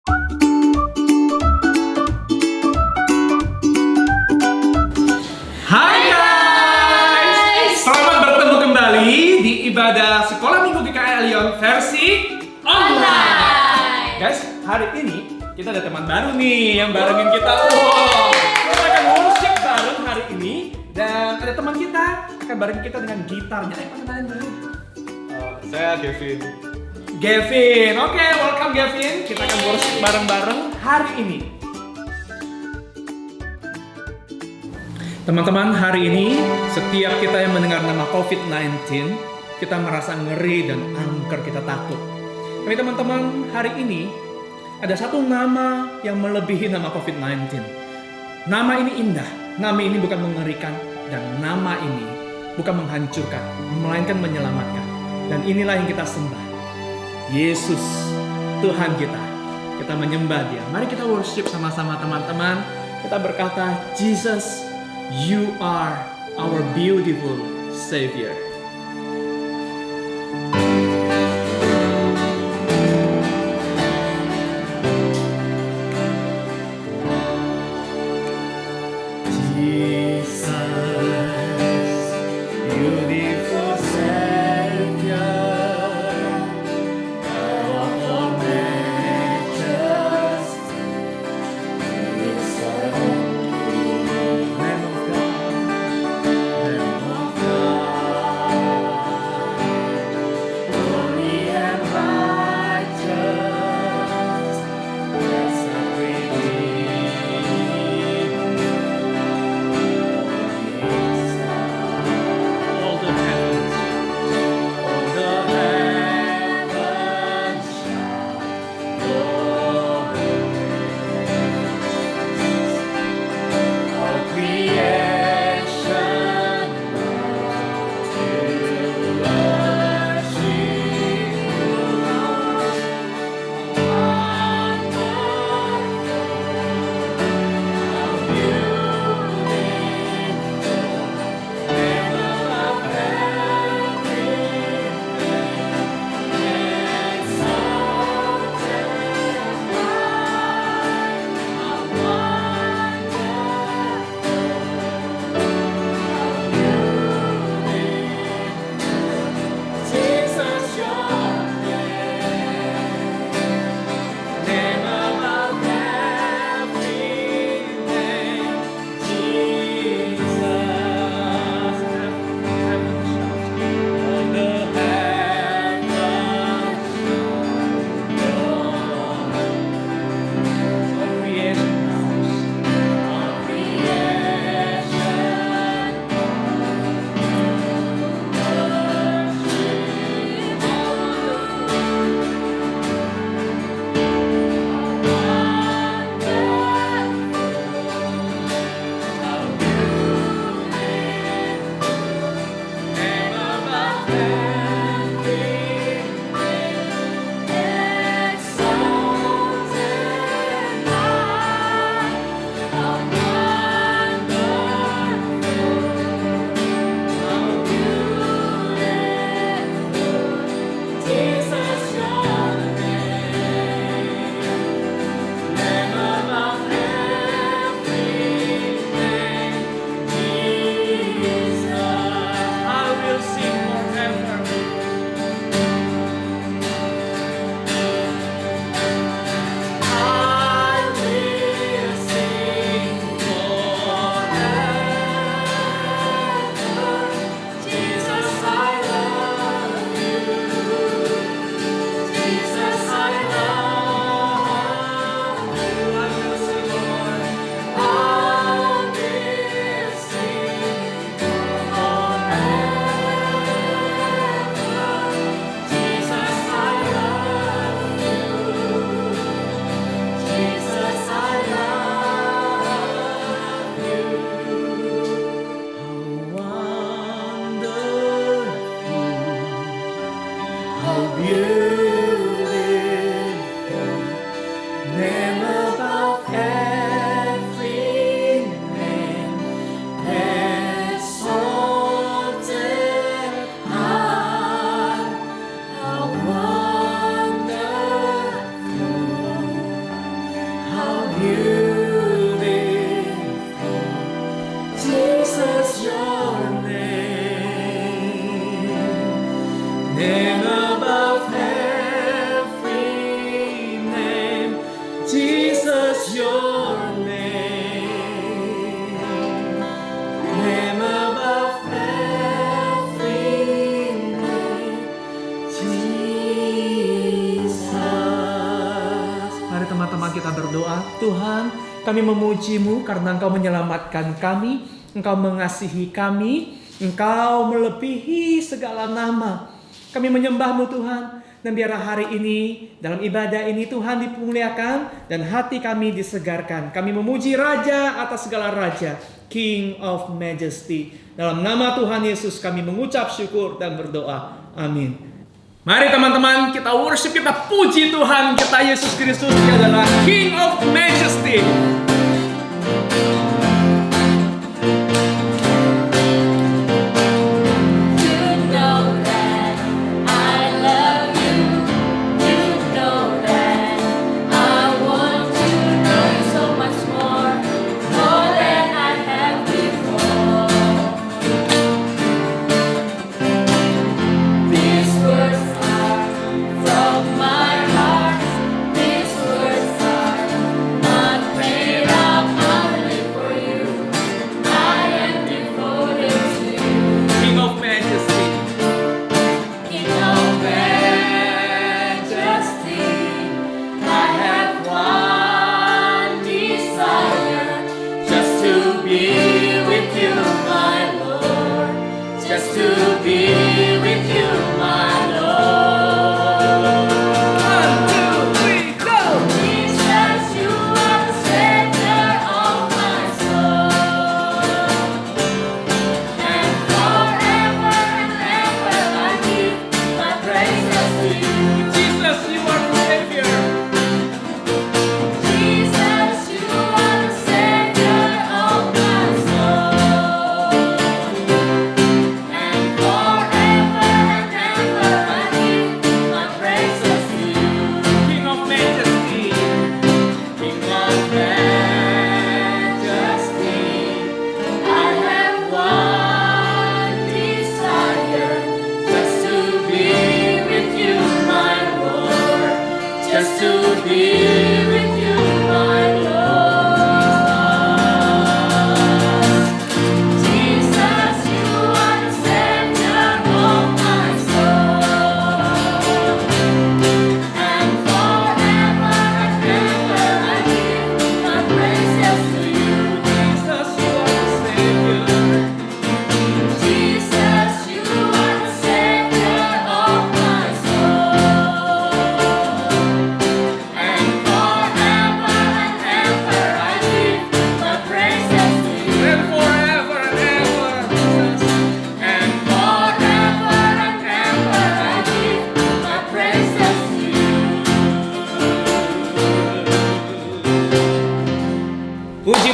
Hai guys, selamat bertemu kembali di ibadah Sekolah Minggu GKI Lyon versi online. Guys, hari ini kita ada teman baru nih yang barengin kita. Wow, kita akan worship bareng hari ini dan ada teman kita akan barengin kita dengan gitarnya. Perkenalin dulu. Saya Kevin. Gavin, oke, welcome Gavin. Kita akan worship bareng-bareng hari ini. Teman-teman, hari ini setiap kita yang mendengar nama COVID-19, kita merasa ngeri dan angker, kita takut. Tapi teman-teman, hari ini ada satu nama yang melebihi nama COVID-19. Nama ini indah, nama ini bukan mengerikan, dan nama ini bukan menghancurkan, melainkan menyelamatkan. Dan inilah yang kita sembah. Yesus, Tuhan kita. Kita menyembah Dia. Mari kita worship sama-sama teman-teman. Kita berkata, Jesus, You are our beautiful Savior. Jesus, beautiful Savior, of all majesty, is Lamb of God, Lamb of God, holy and righteous, blessed Redeemer. All the heavens shout your praise. All creation to worship you, Jesus, your name above every name, Jesus. All the heavens all creation Jesus, your name, name above every name, Jesus. I will sing forever. I will sing forever. Jesus, I love you. Jesus, I love you. I will sing, Lord. I will sing forever. Jesus, I love you. Jesus, I love you. How wonderful, how beautiful, name above every name, exalted high. How wonderful, teman-teman kita berdoa. Tuhan, kami memuji-Mu karena Engkau menyelamatkan kami, Engkau mengasihi kami, Engkau melebihi segala nama. Kami menyembah-Mu Tuhan. Dan biarlah hari ini, dalam ibadah ini Tuhan dimuliakan dan hati kami disegarkan. Kami memuji Raja atas segala Raja, King of Majesty. Dalam nama Tuhan Yesus kami mengucap syukur dan berdoa. Amin. Mari teman-teman, kita worship, kita puji Tuhan kita Yesus Kristus. Dia adalah King of Majesty.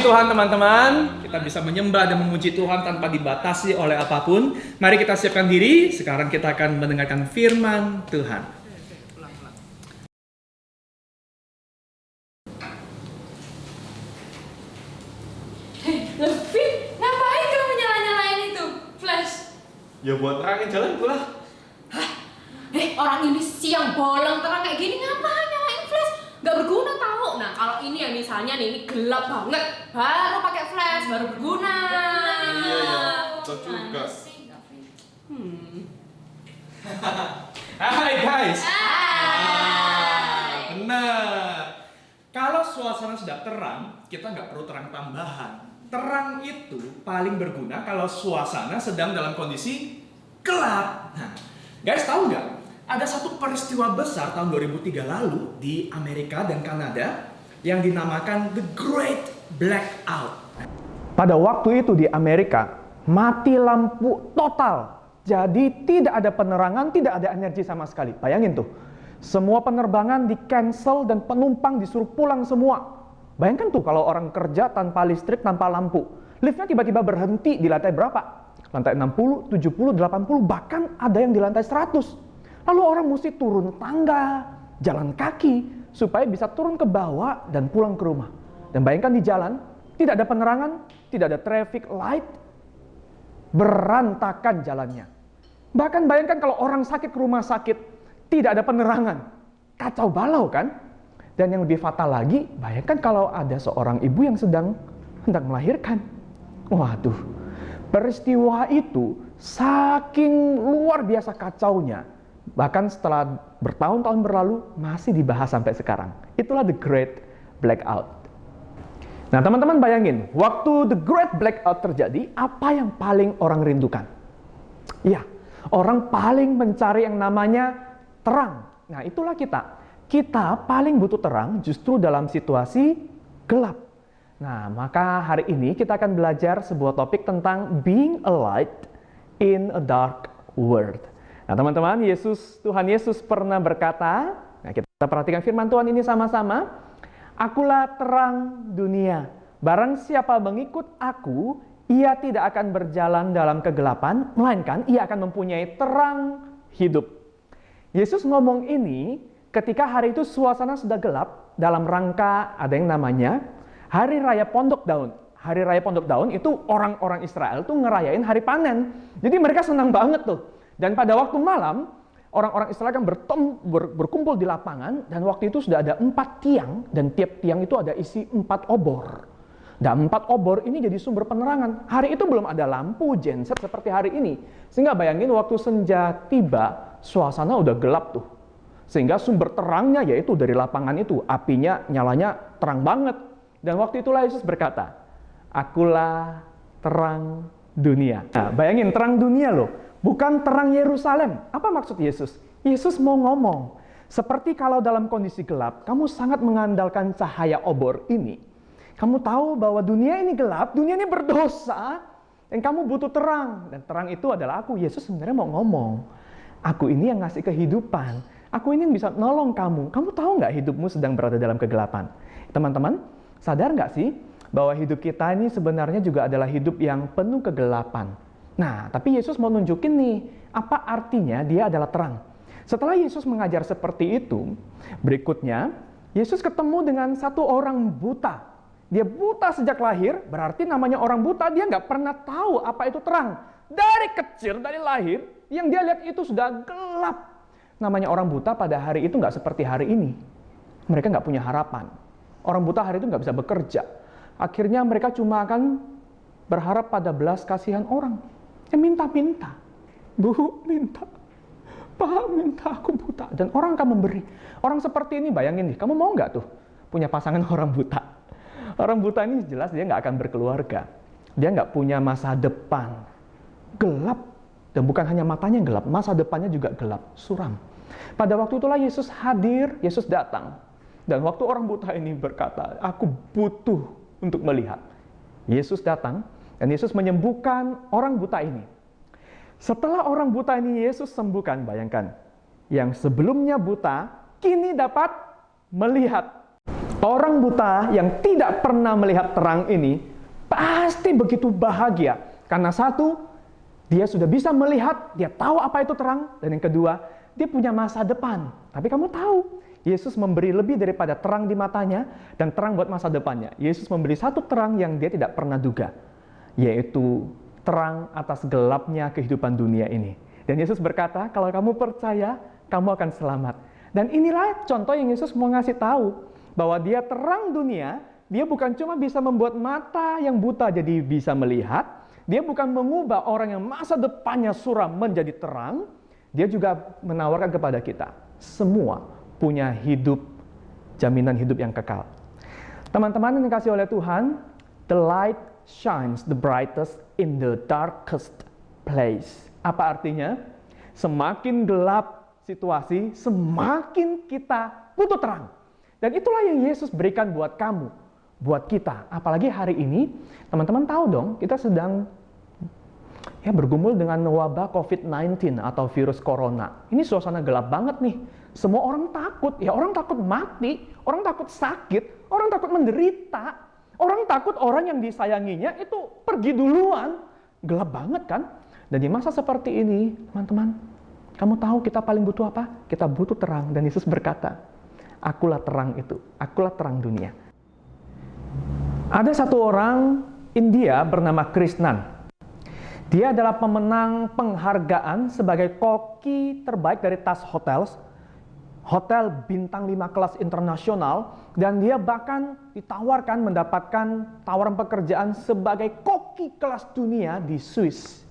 Tuhan teman-teman, kita bisa menyembah dan memuji Tuhan tanpa dibatasi oleh apapun. Mari kita siapkan diri, sekarang kita akan mendengarkan firman Tuhan. Hei, Levin, ngapain kamu nyala-nyalain itu? Flash. Ya buat terangin jalan pula. Hah? Orang ini siang bolong terang kayak gini ngapain nyalain flash? Gak berguna tahu. Nah, kalau ini ya misalnya nih, ini gelap banget, baru pakai flash, baru berguna. Iya, betul juga. Hai guys. Benar. Kalau suasana sudah terang, kita nggak perlu terang tambahan. Terang itu paling berguna kalau suasana sedang dalam kondisi gelap. Nah, guys tahu nggak? Ada satu peristiwa besar tahun 2003 lalu di Amerika dan Kanada yang dinamakan The Great Blackout. Pada waktu itu di Amerika, mati lampu total. Jadi tidak ada penerangan, tidak ada energi sama sekali. Bayangin tuh, semua penerbangan di-cancel dan penumpang disuruh pulang semua. Bayangkan tuh kalau orang kerja tanpa listrik, tanpa lampu. Liftnya tiba-tiba berhenti di lantai berapa? Lantai 60, 70, 80, bahkan ada yang di lantai 100. Lalu orang mesti turun tangga, jalan kaki, supaya bisa turun ke bawah dan pulang ke rumah. Dan bayangkan di jalan, tidak ada penerangan, tidak ada traffic light, berantakan jalannya. Bahkan bayangkan kalau orang sakit ke rumah sakit, tidak ada penerangan, kacau balau kan? Dan yang lebih fatal lagi, bayangkan kalau ada seorang ibu yang sedang hendak melahirkan. Waduh, peristiwa itu saking luar biasa kacaunya. Bahkan setelah bertahun-tahun berlalu, masih dibahas sampai sekarang. Itulah the Great Blackout. Nah, teman-teman bayangin, waktu the Great Blackout terjadi, apa yang paling orang rindukan? Ya, orang paling mencari yang namanya terang. Nah, itulah kita. Kita paling butuh terang justru dalam situasi gelap. Nah, maka hari ini kita akan belajar sebuah topik tentang being a light in a dark world. Nah, teman-teman, Tuhan Yesus pernah berkata, nah kita perhatikan firman Tuhan ini sama-sama, "Akulah terang dunia. Barang siapa mengikut aku, ia tidak akan berjalan dalam kegelapan, melainkan ia akan mempunyai terang hidup." Yesus ngomong ini ketika hari itu suasana sudah gelap, dalam rangka ada yang namanya Hari Raya Pondok Daun. Hari Raya Pondok Daun itu orang-orang Israel tuh ngerayain hari panen. Jadi mereka senang banget tuh. Dan pada waktu malam, orang-orang Israel kan berkumpul di lapangan, dan waktu itu sudah ada 4 tiang, dan tiap tiang itu ada isi 4 obor. Dan 4 obor ini jadi sumber penerangan. Hari itu belum ada lampu genset seperti hari ini. Sehingga bayangin waktu senja tiba, suasana udah gelap tuh. Sehingga sumber terangnya yaitu dari lapangan itu, apinya nyalanya terang banget. Dan waktu itulah Yesus berkata, "Akulah terang dunia." Nah, bayangin terang dunia loh. Bukan terang Yerusalem. Apa maksud Yesus? Yesus mau ngomong, seperti kalau dalam kondisi gelap, kamu sangat mengandalkan cahaya obor ini. Kamu tahu bahwa dunia ini gelap, dunia ini berdosa, dan kamu butuh terang. Dan terang itu adalah aku. Yesus sebenarnya mau ngomong, aku ini yang ngasih kehidupan. Aku ini yang bisa nolong kamu. Kamu tahu nggak hidupmu sedang berada dalam kegelapan? Teman-teman, sadar nggak sih bahwa hidup kita ini sebenarnya juga adalah hidup yang penuh kegelapan? Nah, tapi Yesus mau nunjukin nih, apa artinya dia adalah terang. Setelah Yesus mengajar seperti itu, berikutnya, Yesus ketemu dengan satu orang buta. Dia buta sejak lahir, berarti namanya orang buta, dia nggak pernah tahu apa itu terang. Dari kecil, dari lahir, yang dia lihat itu sudah gelap. Namanya orang buta pada hari itu nggak seperti hari ini. Mereka nggak punya harapan. Orang buta hari itu nggak bisa bekerja. Akhirnya mereka cuma akan berharap pada belas kasihan orang. Minta-minta, "Bu, minta, Pak, minta, aku buta." Dan orang akan memberi. Orang seperti ini, bayangin nih, kamu mau nggak tuh punya pasangan orang buta? Orang buta ini jelas dia nggak akan berkeluarga. Dia nggak punya masa depan. Gelap. Dan bukan hanya matanya yang gelap, masa depannya juga gelap, suram. Pada waktu itulah Yesus hadir, Yesus datang. Dan waktu orang buta ini berkata, "Aku butuh untuk melihat." Yesus datang, dan Yesus menyembuhkan orang buta ini. Setelah orang buta ini Yesus sembuhkan, bayangkan. Yang sebelumnya buta, kini dapat melihat. Orang buta yang tidak pernah melihat terang ini, pasti begitu bahagia. Karena satu, dia sudah bisa melihat, dia tahu apa itu terang. Dan yang kedua, dia punya masa depan. Tapi kamu tahu, Yesus memberi lebih daripada terang di matanya, dan terang buat masa depannya. Yesus memberi satu terang yang dia tidak pernah duga, yaitu terang atas gelapnya kehidupan dunia ini. Dan Yesus berkata, kalau kamu percaya, kamu akan selamat. Dan inilah contoh yang Yesus mau ngasih tahu, bahwa dia terang dunia, dia bukan cuma bisa membuat mata yang buta jadi bisa melihat, dia bukan mengubah orang yang masa depannya suram menjadi terang, dia juga menawarkan kepada kita, semua punya hidup, jaminan hidup yang kekal. Teman-teman yang dikasih oleh Tuhan, the light shines the brightest in the darkest place. Apa artinya? Semakin gelap situasi, semakin kita butuh terang. Dan itulah yang Yesus berikan buat kamu, buat kita. Apalagi hari ini, teman-teman tahu dong, kita sedang bergumul dengan wabah COVID-19 atau virus corona. Ini suasana gelap banget nih. Semua orang takut, orang takut mati, orang takut sakit, orang takut menderita, orang takut orang yang disayanginya itu pergi duluan. Gelap banget kan? Dan di masa seperti ini, teman-teman, kamu tahu kita paling butuh apa? Kita butuh terang. Dan Yesus berkata, "Akulah terang itu, akulah terang dunia." Ada satu orang India bernama Krishnan. Dia adalah pemenang penghargaan sebagai koki terbaik dari Taj Hotels, hotel bintang 5 kelas internasional, dan dia bahkan ditawarkan mendapatkan tawaran pekerjaan sebagai koki kelas dunia di Swiss.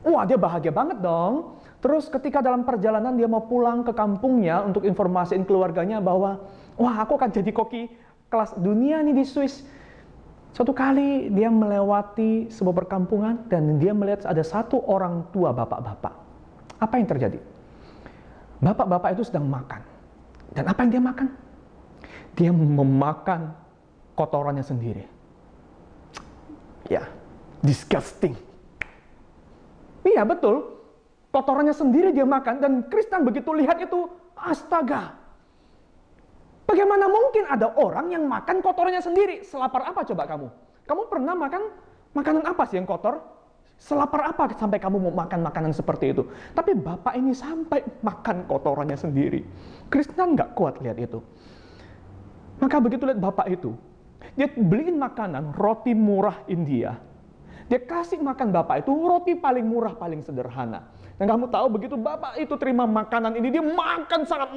Wah, dia bahagia banget dong. Terus ketika dalam perjalanan dia mau pulang ke kampungnya untuk informasiin keluarganya bahwa, wah aku akan jadi koki kelas dunia nih di Swiss. Suatu kali dia melewati sebuah perkampungan dan dia melihat ada satu orang tua bapak-bapak. Apa yang terjadi? Bapak-bapak itu sedang makan. Dan apa yang dia makan? Dia memakan kotorannya sendiri. Ya, disgusting. Iya betul. Kotorannya sendiri dia makan, dan Kristen begitu lihat itu, astaga. Bagaimana mungkin ada orang yang makan kotorannya sendiri? Selapar apa coba kamu? Kamu pernah makan makanan apa sih yang kotor? Selapar apa sampai kamu mau makan makanan seperti itu? Tapi bapak ini sampai makan kotorannya sendiri. Kristen nggak kuat lihat itu. Maka begitu lihat bapak itu, dia beliin makanan, roti murah India. Dia kasih makan bapak itu roti paling murah, paling sederhana. Dan kamu tahu begitu bapak itu terima makanan ini, dia makan sangat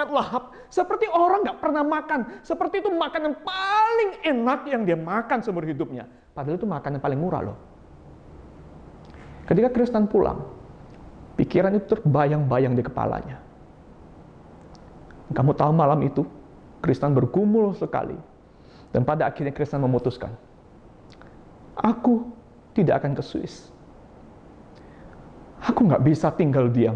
lahap. Seperti orang nggak pernah makan. Seperti itu makanan paling enak yang dia makan seumur hidupnya. Padahal itu makanan paling murah loh. Ketika Kristen pulang, pikiran itu terbayang-bayang di kepalanya. Kamu tahu malam itu, Kristen bergumul sekali. Dan pada akhirnya Kristen memutuskan, aku tidak akan ke Swiss. Aku nggak bisa tinggal diam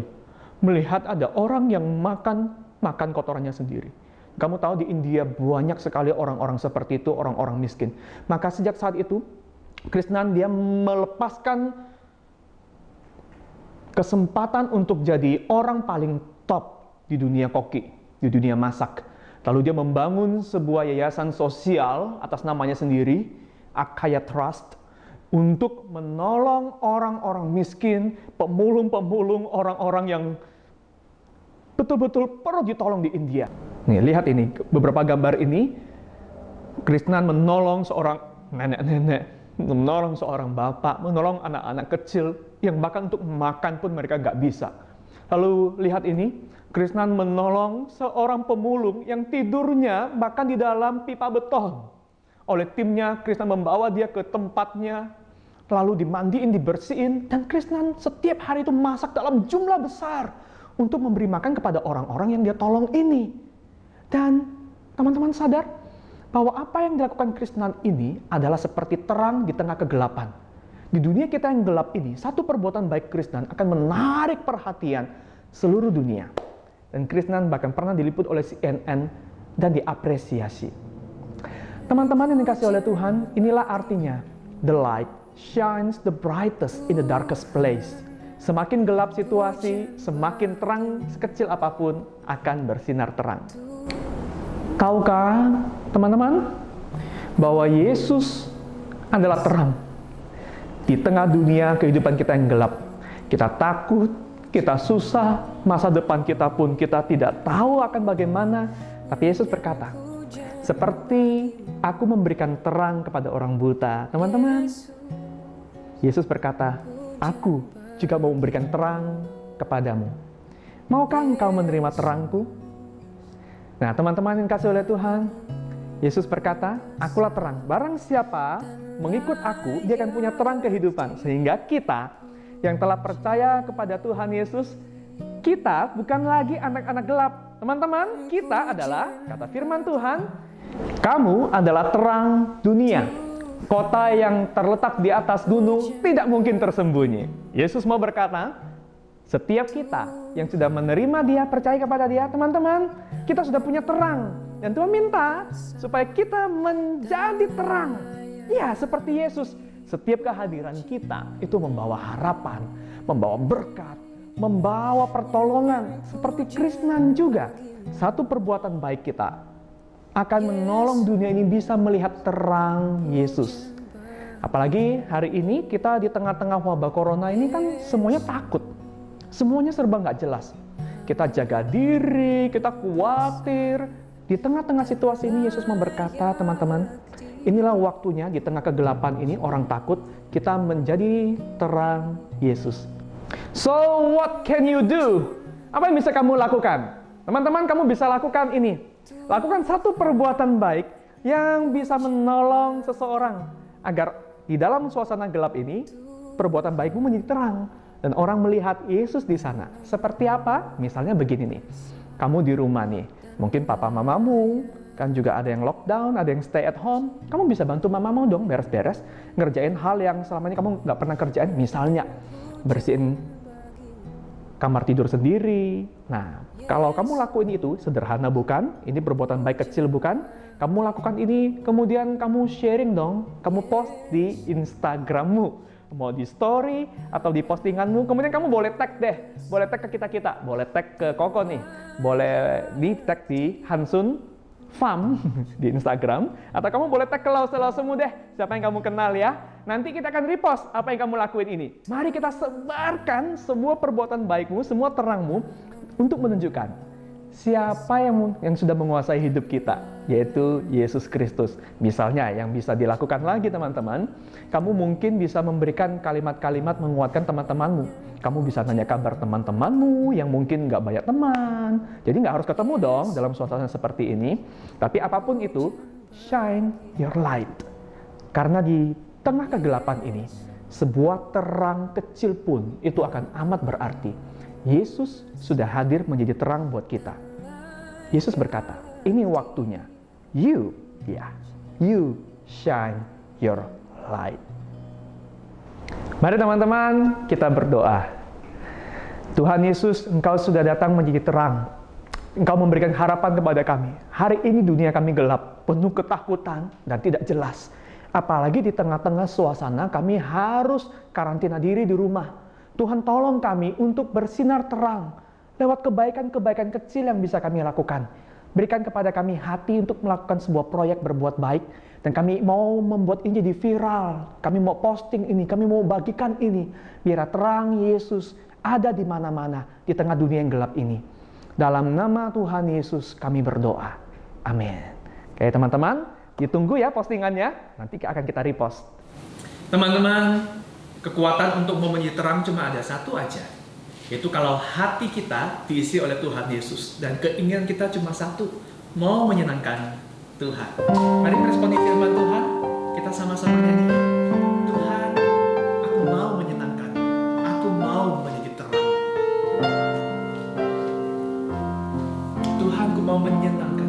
melihat ada orang yang makan kotorannya sendiri. Kamu tahu di India banyak sekali orang-orang seperti itu, orang-orang miskin. Maka sejak saat itu, Kristen dia melepaskan kesempatan untuk jadi orang paling top di dunia koki, di dunia masak. Lalu dia membangun sebuah yayasan sosial atas namanya sendiri, Akaya Trust, untuk menolong orang-orang miskin, pemulung-pemulung, orang-orang yang betul-betul perlu ditolong di India. Nih, lihat ini, beberapa gambar ini, Kristen menolong seorang nenek-nenek, menolong seorang bapak, menolong anak-anak kecil, yang bahkan untuk makan pun mereka nggak bisa. Lalu lihat ini, Kristen menolong seorang pemulung yang tidurnya bahkan di dalam pipa beton. Oleh timnya, Kristen membawa dia ke tempatnya, lalu dimandiin, dibersihin, dan Kristen setiap hari itu masak dalam jumlah besar untuk memberi makan kepada orang-orang yang dia tolong ini. Dan teman-teman sadar bahwa apa yang dilakukan Kristen ini adalah seperti terang di tengah kegelapan. Di dunia kita yang gelap ini, satu perbuatan baik Kristen akan menarik perhatian seluruh dunia. Dan Kristen bahkan pernah diliput oleh CNN dan diapresiasi. Teman-teman yang dikasih oleh Tuhan, inilah artinya the light shines the brightest in the darkest place. Semakin gelap situasi, semakin terang sekecil apapun akan bersinar terang. Tahukah teman-teman bahwa Yesus adalah terang di tengah dunia kehidupan kita yang gelap? Kita takut, kita susah, masa depan kita pun kita tidak tahu akan bagaimana. Tapi Yesus berkata, seperti aku memberikan terang kepada orang buta. Teman-teman, Yesus berkata, aku juga mau memberikan terang kepadamu. Maukah engkau menerima terangku? Nah, teman-teman yang kasih oleh Tuhan, Yesus berkata, akulah terang. Barang siapa mengikut aku, dia akan punya terang kehidupan. Sehingga kita yang telah percaya kepada Tuhan Yesus, kita bukan lagi anak-anak gelap. Teman-teman, kita adalah, kata firman Tuhan, kamu adalah terang dunia. Kota yang terletak di atas gunung tidak mungkin tersembunyi. Yesus mau berkata, setiap kita yang sudah menerima dia, percaya kepada dia, teman-teman, kita sudah punya terang. Dan Tuhan minta supaya kita menjadi terang. Ya, seperti Yesus, setiap kehadiran kita itu membawa harapan, membawa berkat, membawa pertolongan. Seperti Kristen juga, satu perbuatan baik kita akan menolong dunia ini bisa melihat terang Yesus. Apalagi hari ini kita di tengah-tengah wabah corona ini kan semuanya takut. Semuanya serba nggak jelas. Kita jaga diri, kita khawatir. Di tengah-tengah situasi ini Yesus memberkata, teman-teman, inilah waktunya di tengah kegelapan ini orang takut, kita menjadi terang Yesus. So what can you do? Apa yang bisa kamu lakukan? Teman-teman, kamu bisa lakukan ini. Lakukan satu perbuatan baik yang bisa menolong seseorang agar di dalam suasana gelap ini perbuatan baikmu menjadi terang. Dan orang melihat Yesus di sana. Seperti apa? Misalnya begini nih. Kamu di rumah nih. Mungkin papa mamamu, kan juga ada yang lockdown, ada yang stay at home. Kamu bisa bantu mamamu dong beres-beres. Ngerjain hal yang selama ini kamu nggak pernah kerjain. Misalnya, bersihin kamar tidur sendiri. Nah, kalau kamu lakuin itu, sederhana bukan? Ini perbuatan baik kecil bukan? Kamu lakukan ini, kemudian kamu sharing dong. Kamu post di Instagrammu. Mau di story atau di postinganmu, kemudian kamu boleh tag deh. Boleh tag ke kita-kita. Boleh tag ke Koko nih. Boleh di tag di Hansun Farm di Instagram. Atau kamu boleh tag ke Lause-Lausemu deh. Siapa yang kamu kenal ya. Nanti kita akan repost apa yang kamu lakuin ini. Mari kita sebarkan semua perbuatan baikmu, semua terangmu untuk menunjukkan siapa yang sudah menguasai hidup kita, yaitu Yesus Kristus. Misalnya yang bisa dilakukan lagi teman-teman, kamu mungkin bisa memberikan kalimat-kalimat menguatkan teman-temanmu. Kamu bisa nanya kabar teman-temanmu yang mungkin nggak banyak teman. Jadi nggak harus ketemu dong dalam suasana seperti ini. Tapi apapun itu, shine your light. Karena di tengah kegelapan ini, sebuah terang kecil pun itu akan amat berarti. Yesus sudah hadir menjadi terang buat kita. Yesus berkata, ini waktunya. You shine your light. Mari teman-teman, kita berdoa. Tuhan Yesus, Engkau sudah datang menjadi terang. Engkau memberikan harapan kepada kami. Hari ini dunia kami gelap, penuh ketakutan dan tidak jelas. Apalagi di tengah-tengah suasana kami harus karantina diri di rumah. Tuhan tolong kami untuk bersinar terang lewat kebaikan-kebaikan kecil yang bisa kami lakukan. Berikan kepada kami hati untuk melakukan sebuah proyek berbuat baik. Dan kami mau membuat ini jadi viral. Kami mau posting ini, kami mau bagikan ini. Biar terang Yesus ada di mana-mana di tengah dunia yang gelap ini. Dalam nama Tuhan Yesus kami berdoa. Amin. Oke teman-teman, ditunggu ya postingannya. Nanti akan kita repost. Teman-teman, kekuatan untuk mau menjadi terang cuma ada satu aja, yaitu kalau hati kita diisi oleh Tuhan Yesus dan keinginan kita cuma satu, mau menyenangkan Tuhan. Mari meresponi firman Tuhan, kita sama-sama nyanyi. Tuhan, aku mau menyenangkan, aku mau menjadi terang. Tuhan, aku mau menyenangkan.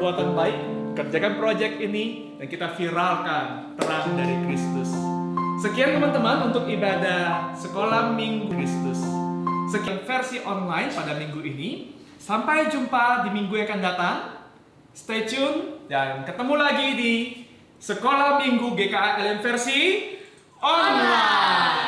perbuatan baik, kerjakan proyek ini, dan kita viralkan terang dari Kristus. Sekian teman-teman untuk ibadah sekolah Minggu Kristus. Sekian versi online pada minggu ini. Sampai jumpa di minggu yang akan datang. Stay tune dan ketemu lagi di Sekolah Minggu GKLM versi online.